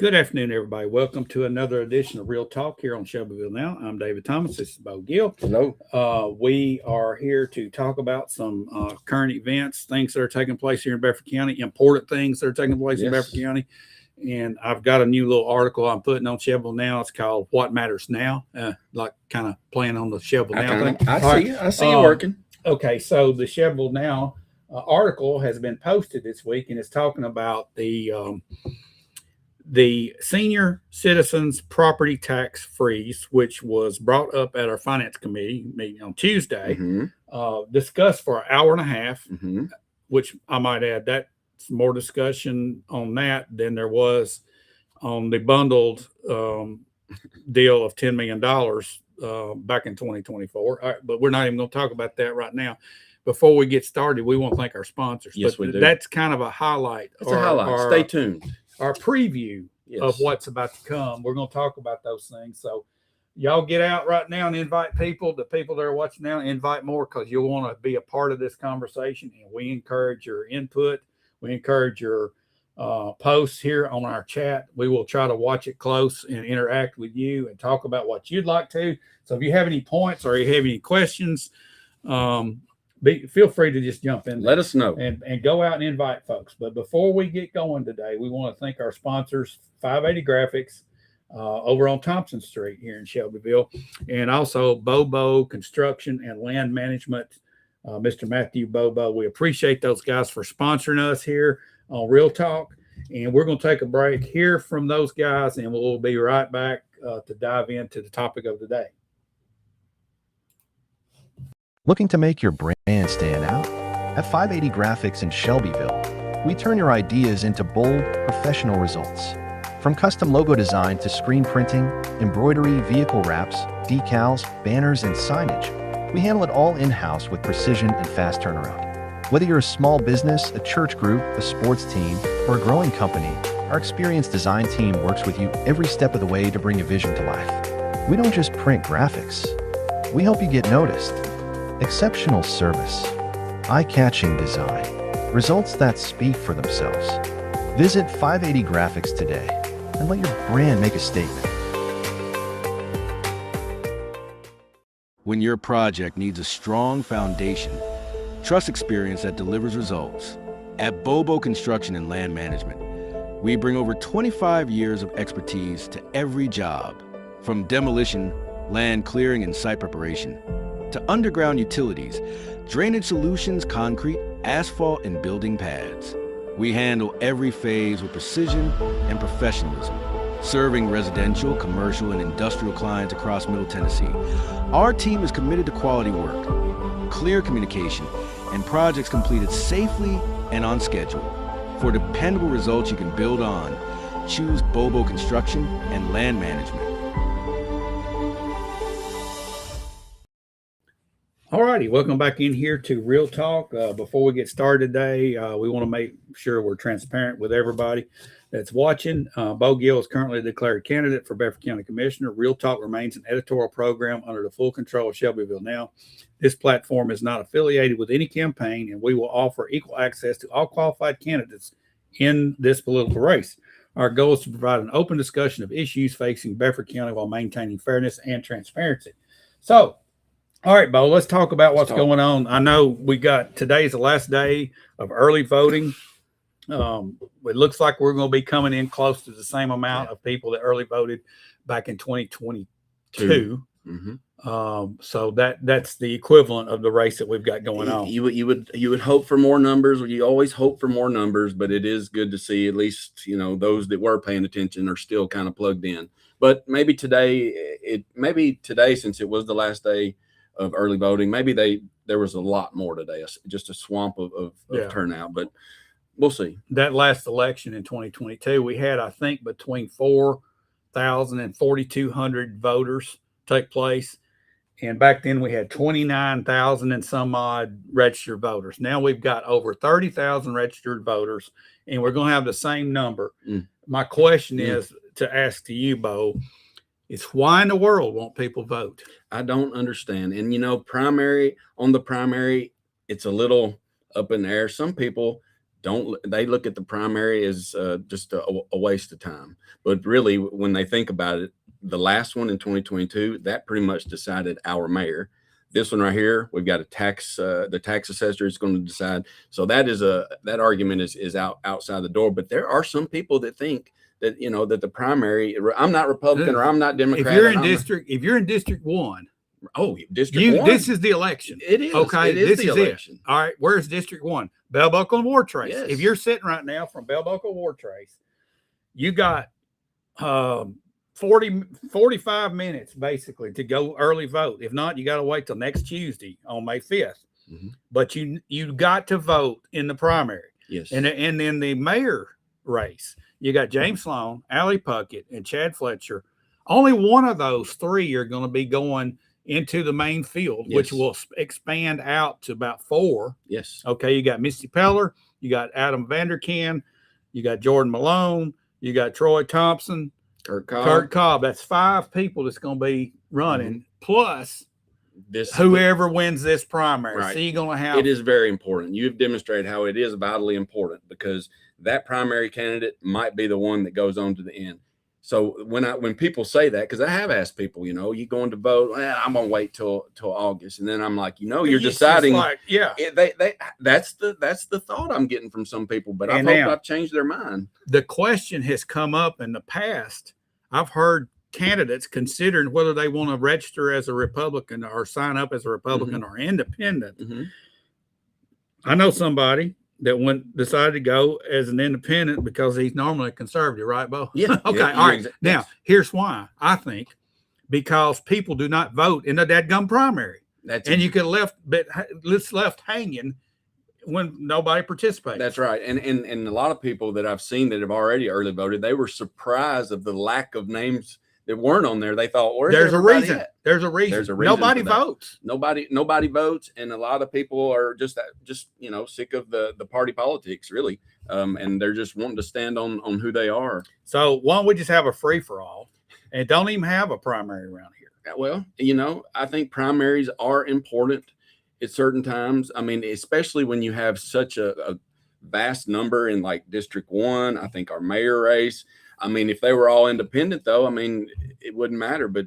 Good afternoon, everybody. Welcome to another edition of Real Talk here on Shelbyville Now. I'm David Thomas. This is Bo Gill. Hello. We are here to talk about some current events, things that are taking place here in Bedford County, important things that are taking place in Bedford County. And I've got a new little article I'm putting on Shelbyville Now. It's called "What Matters Now," like kind of playing on the Shelbyville Now thing. I see you working. Okay, so the Shelbyville Now article has been posted this week, and it's talking about the senior citizens property tax freeze, which was brought up at our finance committee meeting on Tuesday, discussed for an hour and a half, which I might add that's more discussion on that than there was on the bundled deal of $10 million back in 2024. Right, but we're not even going to talk about that right now. Before we get started, we want to thank our sponsors. Yes, but we do. That's kind of a highlight. It's a highlight. Stay tuned. Our preview of what's about to come. We're going to talk about those things. So y'all get out right now and invite people. The people that are watching now, invite more, because you'll want to be a part of this conversation. And we encourage your input. We encourage your posts here on our chat. We will try to watch it close and interact with you and talk about what you'd like to. So if you have any points or you have any questions, feel free to just jump in. Let us know. And go out and invite folks. But before we get going today, we want to thank our sponsors, 580 Graphics, over on Thompson Street here in Shelbyville, and also Bobo Construction and Land Management, Mr. Matthew Bobo. We appreciate those guys for sponsoring us here on Real Talk. And we're going to take a break, hear from those guys, and we'll be right back to dive into the topic of the day. Looking to make your brand stand out? At 580 Graphics in Shelbyville, we turn your ideas into bold, professional results. From custom logo design to screen printing, embroidery, vehicle wraps, decals, banners, and signage, we handle it all in-house with precision and fast turnaround. Whether you're a small business, a church group, a sports team, or a growing company, our experienced design team works with you every step of the way to bring your vision to life. We don't just print graphics. We help you get noticed. Exceptional service, eye-catching design, results that speak for themselves. Visit 580 Graphics today and let your brand make a statement. When your project needs a strong foundation, trust experience that delivers results. At Bobo Construction and Land Management, we bring over 25 years of expertise to every job, from demolition, land clearing, and site preparation, to underground utilities, drainage solutions, concrete, asphalt, and building pads. We handle every phase with precision and professionalism, serving residential, commercial, and industrial clients across Middle Tennessee. Our team is committed to quality work, clear communication, and projects completed safely and on schedule. For dependable results you can build on, choose Bobo Construction and Land Management. All righty, welcome back in here to Real Talk. Before we get started today, we want to make sure we're transparent with everybody that's watching. Bo Gill is currently a declared candidate for Bedford County Commissioner. Real Talk remains an editorial program under the full control of Shelbyville Now. This platform is not affiliated with any campaign, and we will offer equal access to all qualified candidates in this political race. Our goal is to provide an open discussion of issues facing Bedford County while maintaining fairness and transparency. So, all right, Bo, let's talk about what's going on. I know today's the last day of early voting. It looks like we're going to be coming in close to the same amount of people that early voted back in 2022. So that's the equivalent of the race that we've got going on. You would hope for more numbers. You always hope for more numbers, but it is good to see at least, those that were paying attention are still kind of plugged in. But maybe today, since it was the last day of early voting, maybe there was a lot more today, just a swamp of turnout, but we'll see. That last election in 2022, we had, I think, between 4,000 and 4,200 voters take place. And back then we had 29,000 and some odd registered voters. Now we've got over 30,000 registered voters, and we're going to have the same number. My question is to ask to you, Bo, is why in the world won't people vote? I don't understand. And, primary, it's a little up in the air. Some people they look at the primary as just a waste of time. But really, when they think about it, the last one in 2022, that pretty much decided our mayor. This one right here, we've got the tax assessor is going to decide. So that argument is outside the door. But there are some people that think that, that the primary, I'm not Republican or I'm not Democrat. If you're in District 1, District 1, this is the election. It is. Okay, it is this the is election. It. All right, where's District 1? Bell Buckle and War Trace. Yes. If you're sitting right now from Bell Buckle War Trace, you got 45 minutes basically to go early vote. If not, you got to wait till next Tuesday on May 5th. Mm-hmm. But you got to vote in the primary. Yes. And then the mayor race, you got James Sloan, Allie Puckett, and Chad Fletcher. Only one of those three are going to be going into the main field, Yes. which will expand out to about 4. Yes. Okay, you got Misty Peller, you got Adam Vanderkam, you got Jordan Malone, you got Troy Thompson, Kurt Cobb. That's 5 people that's going to be running, plus this whoever wins this primary. Right. So you're going to have. It is very important. You've demonstrated how it is vitally important, because that primary candidate might be the one that goes on to the end. So when people say that, because I have asked people, you going to vote? Well, I'm gonna wait till August, and then I'm like, you're deciding. That's the thought I'm getting from some people, but I hope I've changed their mind. The question has come up in the past. I've heard candidates considering whether they want to register as a Republican or sign up as a Republican or independent. Mm-hmm. I know somebody that decided to go as an independent because he's normally a conservative, right, Bo? Yeah. Okay. Yeah, all right. exactly. Now, here's why. I think because people do not vote in the dadgum primary. You get left hanging when nobody participates. That's right. And a lot of people that I've seen that have already early voted, they were surprised of the lack of names that weren't on there. They thought, there's a reason. There's a reason. Nobody votes. Nobody votes, and a lot of people are just sick of the party politics, really, and they're just wanting to stand on who they are. So why don't we just have a free for all, and don't even have a primary around here? Well, I think primaries are important at certain times. I mean, especially when you have such a vast number in like District 1. I think our mayor race. I mean, if they were all independent, though, I mean, it wouldn't matter. But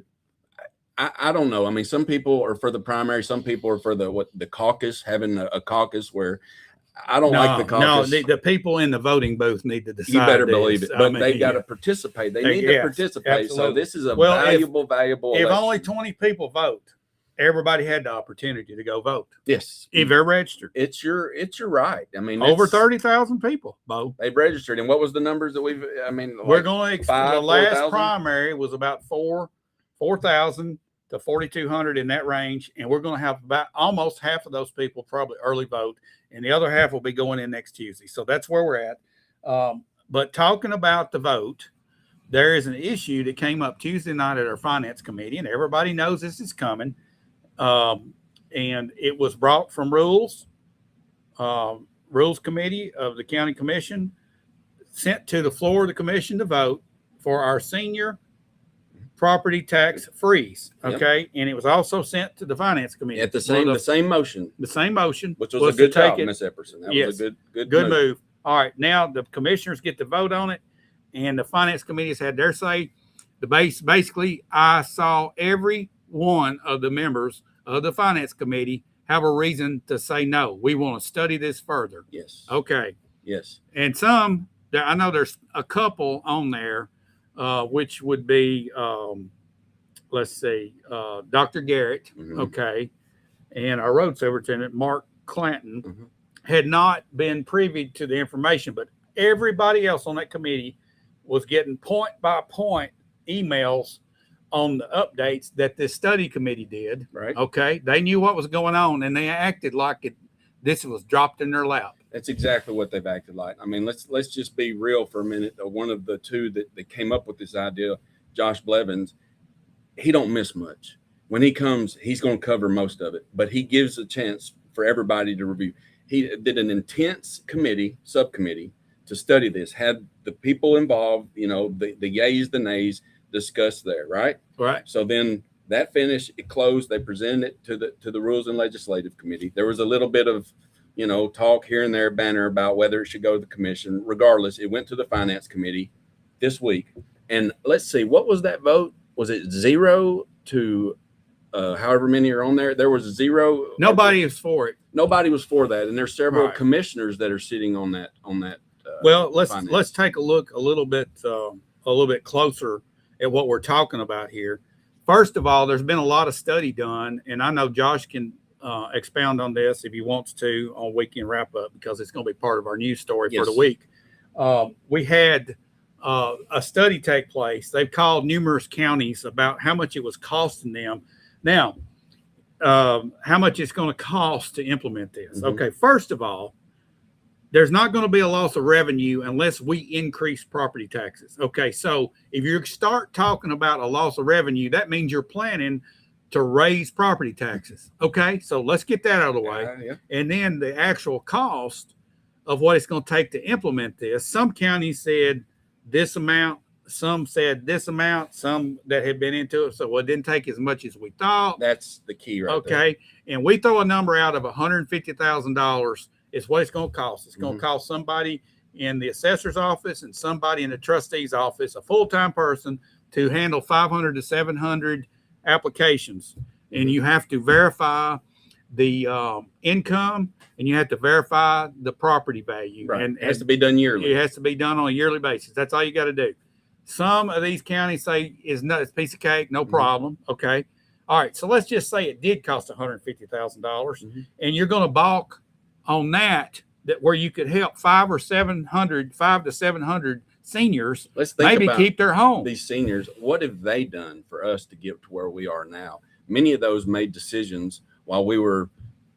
I don't know. I mean, some people are for the primary. Some people are for the caucus, having a caucus where I don't like the caucus. No, the people in the voting booth need to decide. You better believe it. But they got to participate. They need to participate. Absolutely. So this is a valuable If election. only 20 people vote, everybody had the opportunity to go vote. Yes. If they're registered. It's your right. I mean, over 30,000 people, Bo. They've registered. And what was the numbers that we're going to the last 4,000? Primary was about 4,000 to 4,200 in that range. And we're going to have about almost half of those people probably early vote. And the other half will be going in next Tuesday. So that's where we're at. But talking about the vote, there is an issue that came up Tuesday night at our finance committee, and everybody knows this is coming. And it was brought from rules committee of the county commission, sent to the floor of the commission to vote for our senior property tax freeze. Okay. Yep. And it was also sent to the finance committee at the same motion, which was a good job, Ms. Epperson. That was a good move. All right. Now the commissioners get to vote on it, and the finance committee has had their say. Basically, I saw every one of the members of the finance committee have a reason to say no. We want to study this further. Yes. Okay. Yes. And I know there's a couple on there, which would be, let's see, Dr. Garrett. Mm-hmm. Okay. And our road superintendent, Mark Clanton, had not been privy to the information, but everybody else on that committee was getting point by point emails on the updates that this study committee did. Right. Okay. They knew what was going on, and they acted like this was dropped in their lap. That's exactly what they've acted like. I mean, let's just be real for a minute. One of the two that came up with this idea, Josh Blevins, he don't miss much. When he comes, he's going to cover most of it, but he gives a chance for everybody to review. He did an intense subcommittee to study this, had the people involved, the yays, the nays, discussed there, right? Right. So then that finished, it closed, they presented it to the Rules and Legislative Committee. There was a little bit of, talk here and there, banner about whether it should go to the commission. Regardless, it went to the finance committee this week. And let's see, what was that vote? Was it 0 to however many are on there? There was 0. Nobody is for it. Nobody was for that. And there's several Right. commissioners that are sitting on that. Well, finance. let's take a look a little bit closer at what we're talking about here. First of all, there's been a lot of study done, and I know Josh can expound on this if he wants to on weekend wrap up, because it's going to be part of our news story for the week. We had a study take place. They've called numerous counties about how much it was costing them. Now, how much it's going to cost to implement this. Mhm. Okay, first of all, there's not going to be a loss of revenue unless we increase property taxes. Okay, so if you start talking about a loss of revenue, that means you're planning to raise property taxes. Okay, so let's get that out of the way. Yeah. And then the actual cost of what it's going to take to implement this. Some counties said this amount, some said this amount, some that had been into it. So it didn't take as much as we thought. That's the key right there. Okay, and we throw a number out of $150,000 is what it's going to cost. It's going to cost somebody in the assessor's office and somebody in the trustee's office, a full-time person, to handle 500 to 700 applications. And you have to verify the income, and you have to verify the property value. Right. And it has to be done yearly. it has to be done on a yearly basis. That's all you got to do. Some of these counties say it's a piece of cake, no problem. Okay. All right. So let's just say it did cost $150,000, and you're going to balk on that where you could help 5 to 700 seniors. Let's think maybe about keep their home. these seniors. What have they done for us to get to where we are now? Many of those made decisions while we were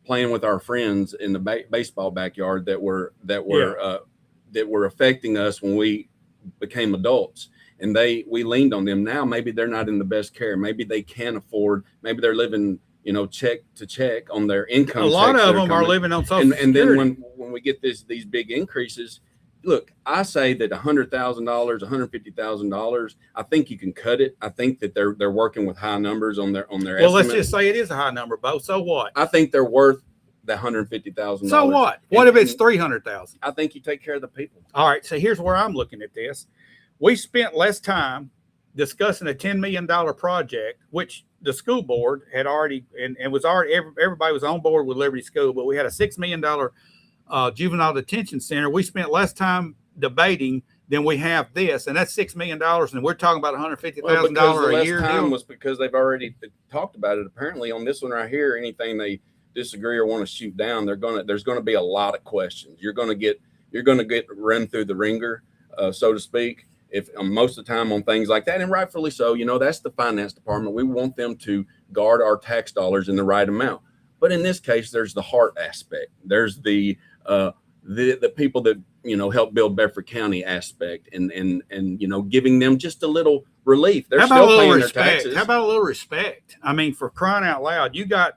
playing with our friends in the baseball backyard that were affecting us when we became adults. And we leaned on them. Now maybe they're not in the best care. Maybe they can't afford. Maybe they're living, check to check on their income. A lot of them are living on Social and then Security. when we get these big increases, look, I say that $100,000, $150,000, I think you can cut it. I think that they're working with high numbers on their Well, estimate. let's just say it is a high number, Bo. So what? I think they're worth the $150,000. So what? What if it's 300,000? I think you take care of the people. All right. So here's where I'm looking at this. We spent less time discussing a $10 million project, which the school board had already, and was already, everybody was on board with Liberty School, but we had a $6 million juvenile detention center. We spent less time debating than we have this, and that's $6 million, and we're talking about $150,000 a year. Time was because they've already talked about it. Apparently, on this one right here, anything they disagree or want to shoot down, there's going to be a lot of questions. You're going to get run through the ringer, so to speak. If most of the time on things like that, and rightfully so, that's the finance department. We want them to guard our tax dollars in the right amount. But in this case, there's the heart aspect. There's the people that help build Bedford County aspect, and giving them just a little relief. They're still paying their taxes. How about a little respect? I mean, for crying out loud, you got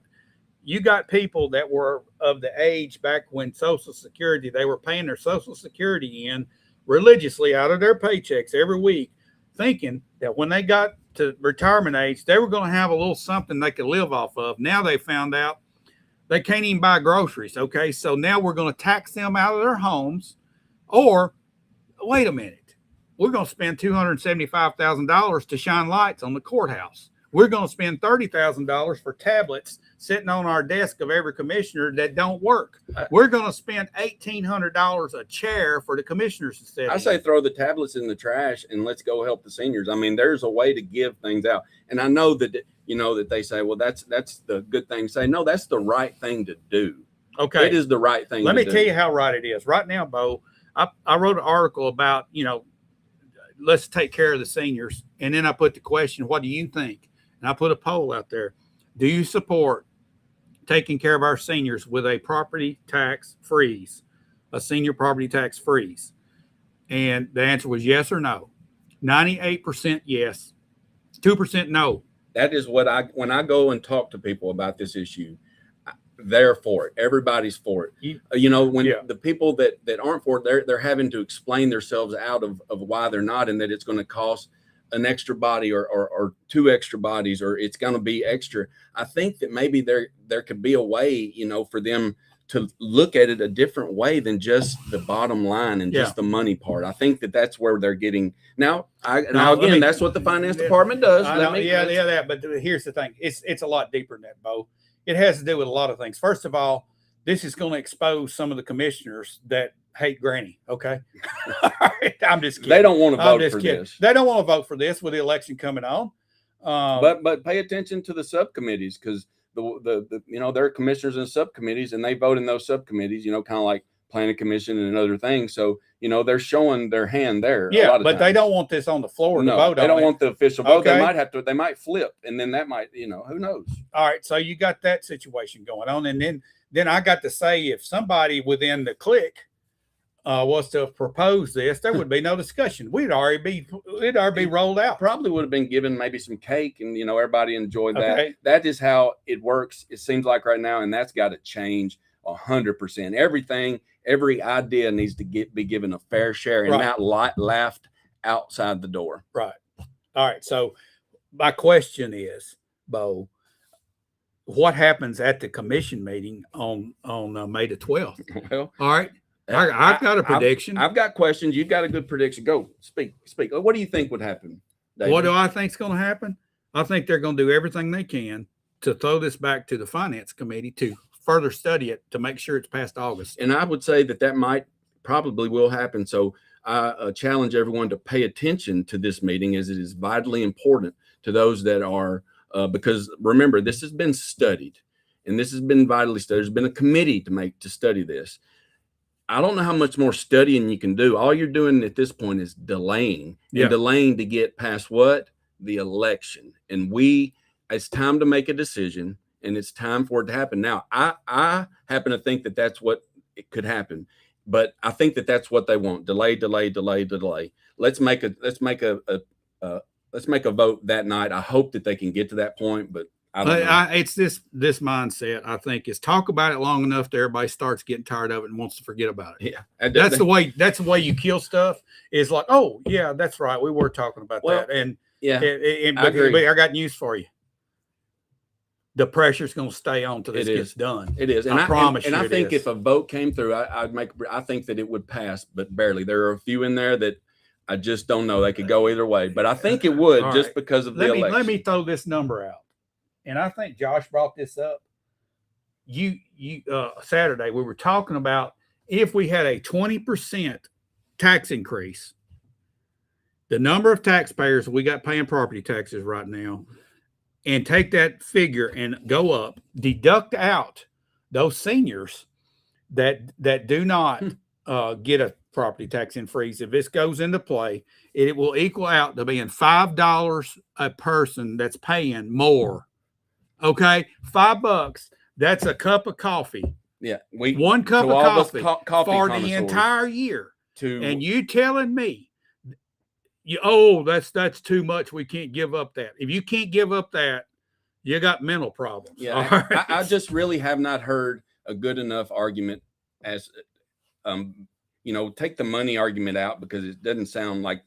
people that were of the age back when Social Security, they were paying their Social Security in religiously out of their paychecks every week, thinking that when they got to retirement age, they were going to have a little something they could live off of. Now they found out they can't even buy groceries. Okay. So now we're going to tax them out of their homes, or wait a minute, we're going to spend $275,000 to shine lights on the courthouse. We're going to spend $30,000 for tablets sitting on our desk of every commissioner that don't work. We're going to spend $1,800 a chair for the commissioners to sit. I say throw the tablets in the trash and let's go help the seniors. I mean, there's a way to give things out. And I know that, that they say, well, that's the good thing to say. No, that's the right thing to do. Okay. It is the right thing. Let me tell you how right it is. Right now, Bo, I wrote an article about, let's take care of the seniors. And then I put the question, what do you think? And I put a poll out there. Do you support taking care of our seniors with a property tax freeze, a senior property tax freeze? And the answer was yes or no. 98% yes, 2% no. That is when I go and talk to people about this issue, they're for it. Everybody's for it. The people that aren't for it, they're having to explain themselves out of why they're not, and that it's going to cost an extra body or 2 extra bodies, or it's going to be extra. I think that maybe there could be a way, for them to look at it a different way than just the bottom line and just the money part. I think that that's where they're getting now. Again, that's what the finance department does. But here's the thing: it's a lot deeper than that, Bo. It has to do with a lot of things. First of all, this is going to expose some of the commissioners that hate Granny. Okay, I'm just kidding. They don't want to vote for this. They don't want to vote for this with the election coming on. But pay attention to the subcommittees, because the there are commissioners and subcommittees, and they vote in those subcommittees, kind of like planning commission and other things. So, they're showing their hand there. Yeah, but times. They don't want this on the floor to vote on. They don't want the official vote. Okay. They might flip, and then that might, who knows? All right. So you got that situation going on. And then I got to say, if somebody within the clique was to propose this, there would be no discussion. It'd already be rolled out. Probably would have been given maybe some cake, and everybody enjoyed that. Okay. That is how it works. It seems like right now, and that's got to change 100%. Everything, every idea needs to be given a fair share and not laughed outside the door. Right. All right. So my question is, Bo, what happens at the commission meeting on May the 12th? Well, all right. I've got a prediction. I've got questions. You've got a good prediction. Go speak. What do you think would happen, David? What do I think is going to happen? I think they're going to do everything they can to throw this back to the finance committee to further study it to make sure it's past August. And I would say that probably will happen. So I challenge everyone to pay attention to this meeting, as it is vitally important to those that are, because remember, this has been studied, and this has been vitally studied. There's been a committee to study this. I don't know how much more studying you can do. All you're doing at this point is delaying to get past what? The election. And it's time to make a decision, and it's time for it to happen. Now, I happen to think that that's what it could happen, but I think that that's what they want. Delay. Let's make a vote that night. I hope that they can get to that point, but it's this mindset, I think, is talk about it long enough that everybody starts getting tired of it and wants to forget about it. Yeah. That's the way you kill stuff, is like, oh yeah, that's right. We were talking about that. And I agree. I got news for you. The pressure's going to stay on till this gets done. It is. And I promise you. And I think if a vote came through, I think that it would pass, but barely. There are a few in there that I just don't know. They could go either way, but I think it would just because of the election. Let me throw this number out. And I think Josh brought this up. Saturday, we were talking about if we had a 20% tax increase, the number of taxpayers we got paying property taxes right now, and take that figure and go up, deduct out those seniors that do not get a property tax increase. If this goes into play, it will equal out to being $5 a person that's paying more. Okay, $5. That's a cup of coffee. Yeah, one cup of coffee for the entire year. And you telling me, that's too much. We can't give up that. If you can't give up that, you got mental problems. Yeah, right? I just really have not heard a good enough argument as, take the money argument out, because it doesn't sound like,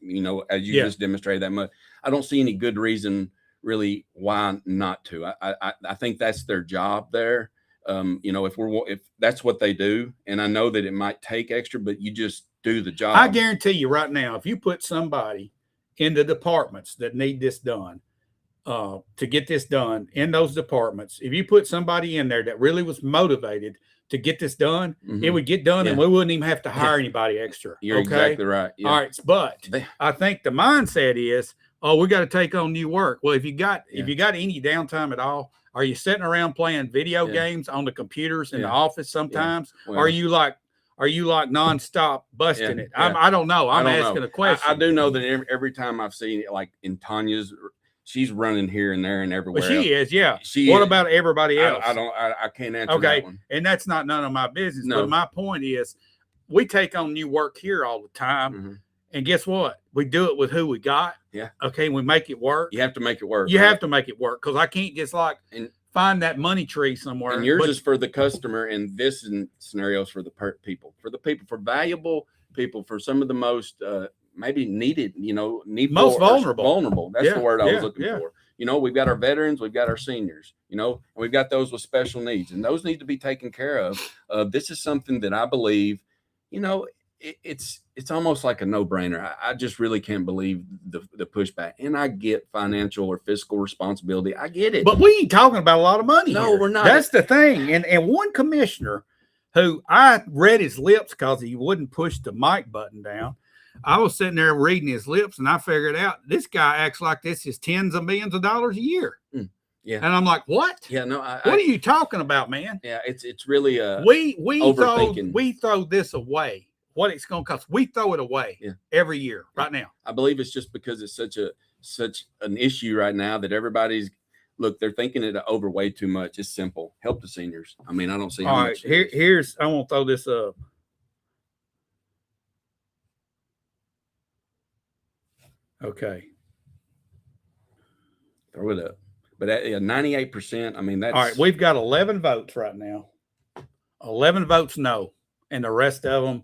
as you just demonstrated that much. I don't see any good reason really why not to. I think that's their job there. If that's what they do, and I know that it might take extra, but you just do the job. I guarantee you right now, if you put somebody in the departments that need this done, to get this done in those departments, if you put somebody in there that really was motivated to get this done, it would get done, and we wouldn't even have to hire anybody extra. You're exactly right. Yeah. All right, but I think the mindset is, we got to take on new work. Well, if you got any downtime at all, are you sitting around playing video games on the computers in the office sometimes? Well, are you like nonstop busting it? I don't know. I'm asking a question. I do know that every time I've seen it, like in Tanya's, she's running here and there and everywhere. Well, she is, yeah. What about everybody else? I can't answer that one. And that's not none of my business. No. But my point is, we take on new work here all the time. And guess what? We do it with who we got. Yeah. Okay. We make it work. You have to make it work. You have to make it work, because I can't just find that money tree somewhere. And yours is for the customer, and this scenarios for the people, for valuable people, for some of the most maybe needed, most vulnerable. That's the word I was looking for. You know, we've got our veterans, we've got our seniors, you know, and we've got those with special needs, and those need to be taken care of. This is something that I believe, you know, it's almost like a no-brainer. I just really can't believe the pushback. And I get financial or fiscal responsibility. I get it. But we ain't talking about a lot of money. No, here. we're not. That's the thing. And one commissioner who I read his lips because he wouldn't push the mic button down. I was sitting there reading his lips, and I figured out this guy acts like this is tens of millions of dollars a year. Yeah. And I'm like, what? Yeah, no. What are you talking about, man? Yeah, it's really we throw this away. What it's going to cost? We throw it away every year right now. I believe it's just because it's such an issue right now that everybody's they're thinking it over way too much. It's simple. Help the seniors. I mean, I don't see how All much. right, here's I want to throw this up. Okay. Throw it up. But at 98%, I mean, that's All right. We've got 11 votes right now. 11 votes no, and the rest of them.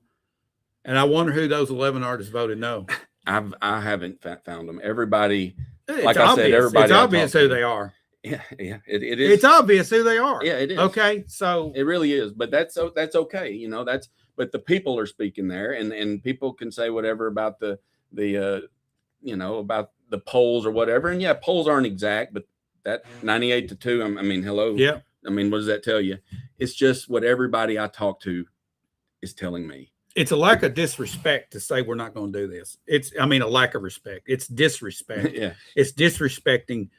And I wonder who those 11 artists voted no. I haven't found them. Everybody, It's like obvious. I said, everybody. It's obvious who they are. Yeah, it is. It's obvious who they are. Yeah, it is. Okay, so it really is. But that's okay. You know, but the people are speaking there, and people can say whatever about the you know, about the polls or whatever. And yeah, polls aren't exact, but that 98-2. I mean, hello. Yeah. I mean, what does that tell you? It's just what everybody I talk to is telling me. It's a lack of disrespect to say we're not going to do this. A lack of respect. It's disrespect. Yeah. It's disrespecting.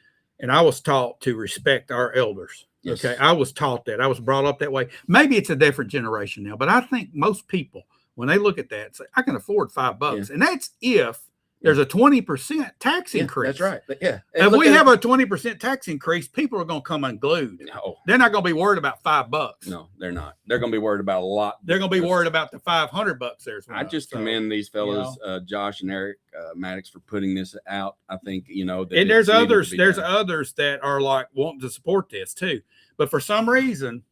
And I was taught to respect our elders. Yes. Okay. I was taught that. I was brought up that way. Maybe it's a different generation now, but I think most people, when they look at that, say, I can afford $5. Yeah. And that's if there's a 20% tax increase. That's right. But yeah. If we have a 20% tax increase, people are going to come unglued. No. They're not going to be worried about $5. No, they're not. They're going to be worried about a lot. They're going to be worried about the $500 there's one. I just commend these fellows, Josh and Eric Maddox, for putting this out. I think, you know, that and there's others that are like wanting to support this too. But for some reason,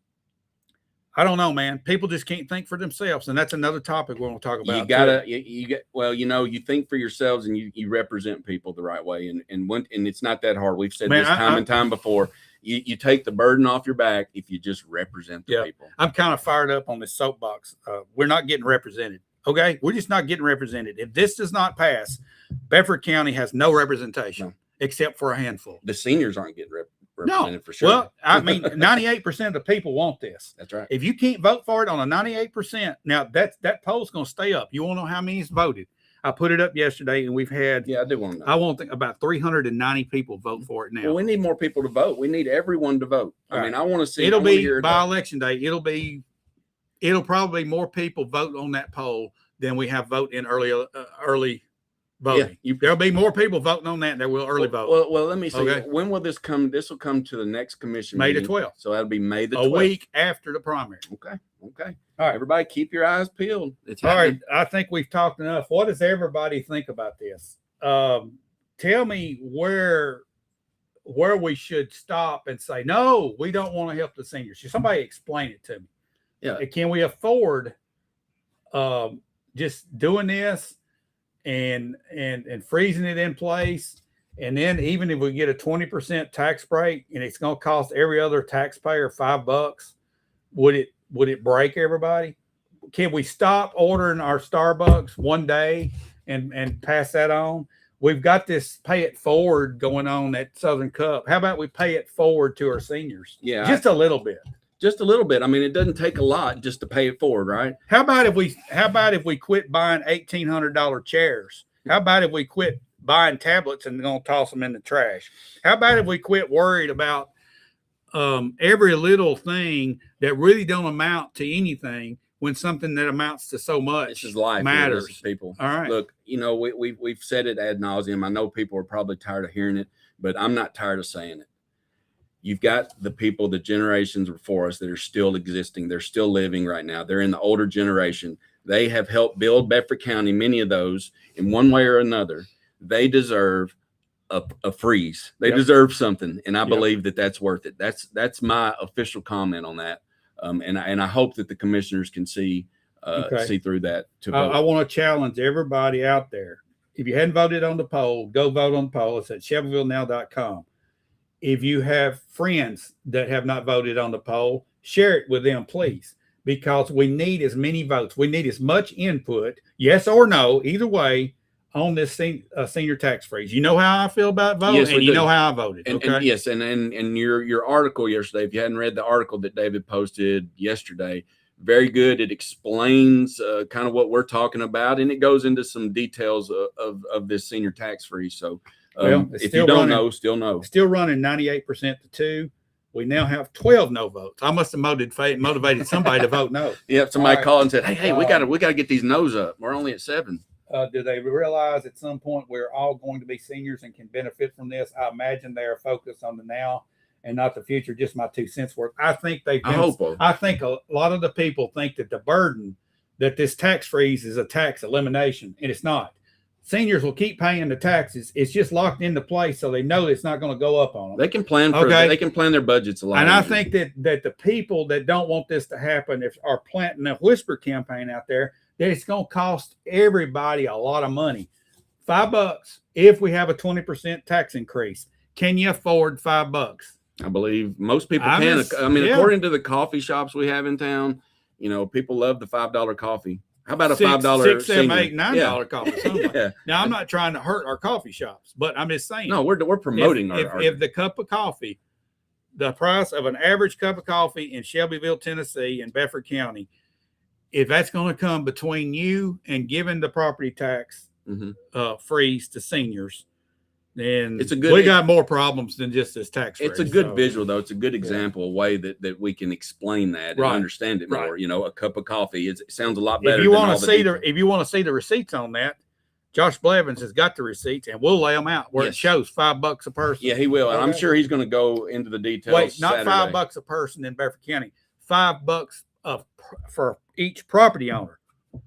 I don't know, man. People just can't think for themselves, and that's another topic we want to talk about. You gotta, you get well. You know, you think for yourselves, and you represent people the right way, and it's not that hard. We've said this time and time before. You take the burden off your back if you just represent the people. I'm kind of fired up on this soapbox. We're not getting represented. Okay, we're just not getting represented. If this does not pass, Bedford County has no representation except for a handful. The seniors aren't getting represented for sure. Well, I mean, 98% of the people want this. That's right. If you can't vote for it on a 98%, now that poll's going to stay up. You want to know how many's voted? I put it up yesterday, and we've had. Yeah, I do want to know. I want about 390 people vote for it now. Well, we need more people to vote. We need everyone to vote. I mean, I want to see. It'll be by election day. It'll probably be more people vote on that poll than we have vote in early voting. Yeah, there'll be more people voting on that than there will early vote. Well, let me see. Okay. When will this come? This will come to the next commission May meeting. the 12th. So that'll be May the 12th. A week after the primary. Okay. All right, everybody, keep your eyes peeled. It's happening. All right, I think we've talked enough. What does everybody think about this? Tell me where we should stop and say, no, we don't want to help the seniors. Should somebody explain it to me? Yeah. Can we afford just doing this and freezing it in place? And then even if we get a 20% tax break and it's going to cost every other taxpayer $5, would it break everybody? Can we stop ordering our Starbucks one day and pass that on? We've got this pay it forward going on at Southern Cup. How about we pay it forward to our seniors? Yeah. Just a little bit. Just a little bit. I mean, it doesn't take a lot just to pay it forward, right? How about if we quit buying $1,800 chairs? How about if we quit buying tablets and gonna toss them in the trash? How about if we quit worried about every little thing that really don't amount to anything when something that amounts to so much this is life matters? This is people. All right. Look, you know, we've said it ad nauseum. I know people are probably tired of hearing it, but I'm not tired of saying it. You've got the people, the generations before us that are still existing. They're still living right now. They're in the older generation. They have helped build Bedford County, many of those, in one way or another. They deserve a freeze. They deserve something, and I believe that that's worth it. That's my official comment on that, and I hope that the commissioners can see through that. I want to challenge everybody out there. If you hadn't voted on the poll, go vote on the poll. It's at shelbyvillenow.com. if you have friends that have not voted on the poll, share it with them, please, because we need as many votes. We need as much input, yes or no, either way, on this senior tax freeze. You know how I feel about voting, Yes, and you know how I voted. And, okay. and yes, and your article yesterday, if you hadn't read the article that David posted yesterday, very good. It explains kind of what we're talking about, and it goes into some details of this senior tax freeze. So if you don't know, still know. Still running 98% to 2. We now have 12 no votes. I must have motivated somebody to vote no. Yeah, somebody called and said, "Hey, we gotta get these no's up. We're only at 7." Do they realize at some point we're all going to be seniors and can benefit from this? I imagine they are focused on the now and not the future. Just my 2 cents worth. I think they've been, I hope so. I think a lot of the people think that the burden that this tax freeze is a tax elimination, and it's not. Seniors will keep paying the taxes. It's just locked into place, so they know it's not going to go up on them. They can plan for they can plan their budgets a lot. And I think that the people that don't want this to happen are planting a whisper campaign out there that it's going to cost everybody a lot of money. $5 if we have a 20% tax increase. Can you afford $5? I believe most people can. I mean, according to the coffee shops we have in town, people love the $5 coffee. How about a $5, $6, $7, $8, $9 coffee? Yeah. Now, I'm not trying to hurt our coffee shops, but I'm just saying. No, we're promoting if the cup of coffee, the price of an average cup of coffee in Shelbyville, Tennessee, in Bedford County, if that's going to come between you and giving the property tax freeze to seniors, then we got more problems than just this tax freeze. It's a good visual, though. It's a good example, a way that we can explain that and understand it more. A cup of coffee, it sounds a lot better. If you want to see the receipts on that, Josh Blevins has got the receipts, and we'll lay them out where it shows $5 a person. Yeah, he will. And I'm sure he's going to go into the details. Wait, not $5 a person in Bedford County, $5 for each property owner.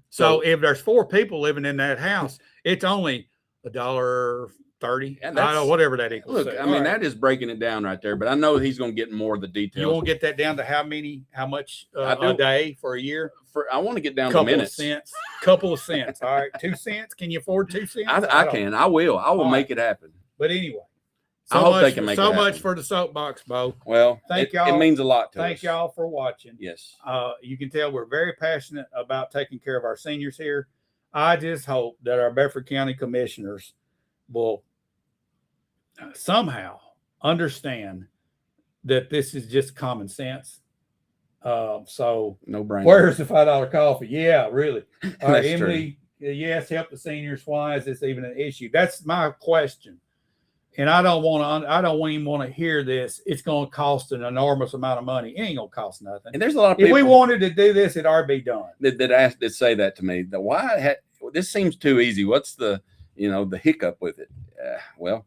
So if there's 4 people living in that house, it's only $1.30. And I don't know, whatever that equals. Look, I mean, that is breaking it down right there. But I know he's going to get more of the details. You won't get that down to how much a day for a year? I want to get down to minutes. Couple of cents. All right, 2 cents. Can you afford 2 cents? I can. I will. I will make it happen. But anyway, I hope they can make it happen. So much for the soapbox, Bo. Well, thank y'all. It means a lot to us. Thank y'all for watching. Yes. You can tell we're very passionate about taking care of our seniors here. I just hope that our Bedford County commissioners will somehow understand that this is just common sense. So no brainer. Where's the $5 coffee? Yeah, really. All right, Emily, true. Yes, help the seniors. Why is this even an issue? That's my question. And I don't even want to hear this. It's going to cost an enormous amount of money. It ain't going to cost nothing. And there's a lot of people, if we wanted to do this, it'd already be done. That say that to me. This seems too easy. What's the hiccup with it? Well,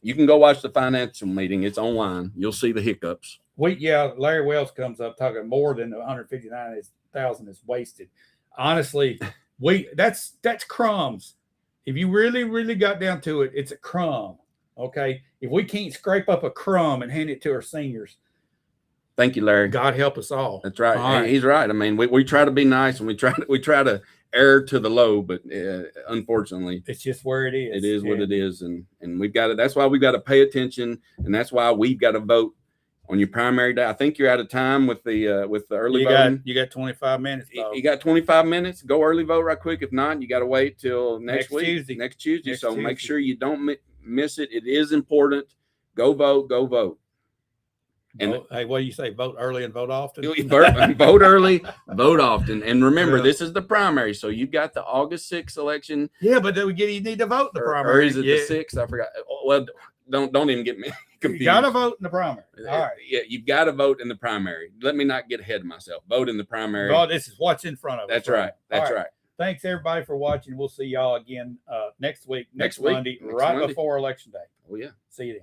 you can go watch the financial meeting. It's online. You'll see the hiccups. Larry Wells comes up talking more than the $159,000 is wasted. Honestly, that's crumbs. If you really, really got down to it, it's a crumb. Okay. If we can't scrape up a crumb and hand it to our seniors. Thank you, Larry. God help us all. That's right. He's right. I mean, we try to be nice and we try to err to the low, but unfortunately, it's just where it is. It is what it is, and we've got to. That's why we've got to pay attention, and that's why we've got to vote on your primary day. I think you're out of time with the early voting. You got 25 minutes. You got 25 minutes. Go early vote right quick. If not, you got to wait till next week, next Tuesday. So make sure you don't miss it. It is important. Go vote. Go vote. And hey, what do you say? Vote early and vote often. Vote early, vote often, and remember, this is the primary. So you've got the August 6th election. Yeah, but you need to vote in the primary. Or is it the 6th? I forgot. Well, don't even get me confused. You got to vote in the primary. All right. Yeah, you've got to vote in the primary. Let me not get ahead of myself. Vote in the primary. Oh, this is what's in front of us. That's right. That's right. Thanks everybody for watching. We'll see y'all again next week, next Monday, before Election Day. Oh yeah. See you then.